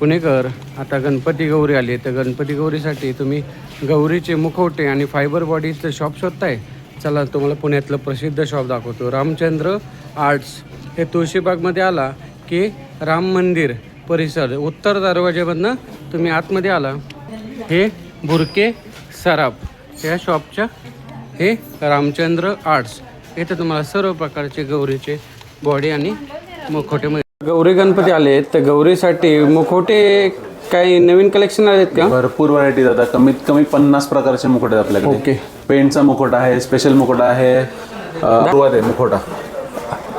पुणेकर. आता गणपती गौरी आली तर गणपती गौरीसाठी तुम्ही गौरीचे मुखवटे आणि फायबर बॉडीचं शॉप शोधताय. चला तुम्हाला पुण्यातलं प्रसिद्ध शॉप दाखवतो. रामचंद्र आर्ट्स. हे तुळशीबागमध्ये आला की राम मंदिर परिसर उत्तर दरवाजेमधनं तुम्ही आतमध्ये आला. हे बुरके सराफ या शॉपच्या हे रामचंद्र आर्ट्स. इथे तुम्हाला सर्व प्रकारचे गौरीचे बॉडी आणि मुखवटे मिळतात. गौरी गणपती आले तर गौरीसाठी मुखवटे काही नवीन कलेक्शन आहेत का? भरपूर व्हरायटी जातात. कमीत कमी 50 प्रकारचे मुखोटे आपल्याकडे. ओके. पेंटचा मुखोटा आहे, स्पेशल मुखोटा आहे. सुरुवात आहे मुखोटा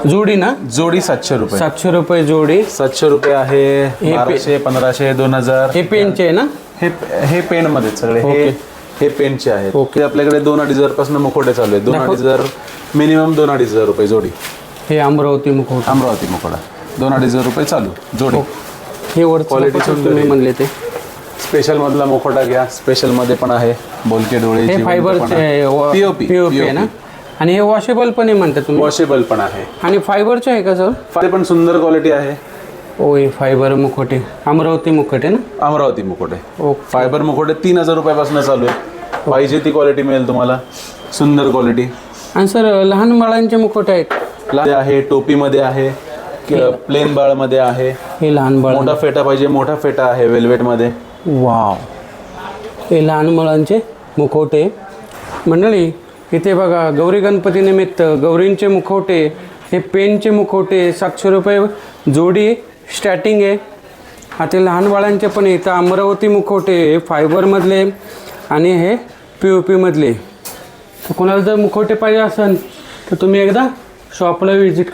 जोडी ना? जोडी 700 रुपये. 700 रुपये जोडी. 700 रुपये आहे. 1200, 1500, 2000. हे पेनचे आहे ना? हे पेंट मध्ये सगळे. हे पेंटचे आहेत. ओके. आपल्याकडे 2-2.5 पासून मुखोटे चालू आहेत. 2-2.5 मिनिमम 2-2.5 रुपये जोडी. हे अमरावती मुखवटा. अमरावती मुखोटा 2-2.5 रुपये चालू जोडी. हे वर क्वालिटी तुम्ही म्हणले ते स्पेशल मधला मुखोटा घ्या. स्पेशल मध्ये पण आहे. बोलके डोळे. हे फायबरचे पीओपी आहे ना? आणि हे वॉशेबल पण आहे म्हणतात तुम्ही? वॉशेबल पण आहे. आणि फायबरचे आहे का सर? ते पण सुंदर क्वालिटी आहे. ओय फायबर मुखोटे. अमरावती मुखोटे ना? अमरावती मुखोटे. ओके. फायबर मुखोटे 3000 रुपयापासून चालू आहे. पाहिजे ती क्वालिटी मिळेल तुम्हाला. सुंदर क्वालिटी. आणि सर लहान बाळांचे मुखोटे आहेत? आहे, टोपीमध्ये आहे, प्लेन बाळमध्ये आहे. हे लहान बाळ. मोठा फेटा पाहिजे, मोठा फेटा आहे वेल्वेट मध्ये. वाव. हे लहान मुलांचे मुखवटे. मंडळी इथे बघा गौरी गणपती निमित्त गौरींचे मुखवटे. हे पेनचे मुखवटे 700 रुपये जोडी स्टार्टिंग आहे. आता लहान बाळांचे पण इथं अमरावती मुखवटे हे फायबरमधले आणि हे POP मधले. तर कोणाला जर मुखवटे पाहिजे असेल तर तुम्ही एकदा शॉपला व्हिजिट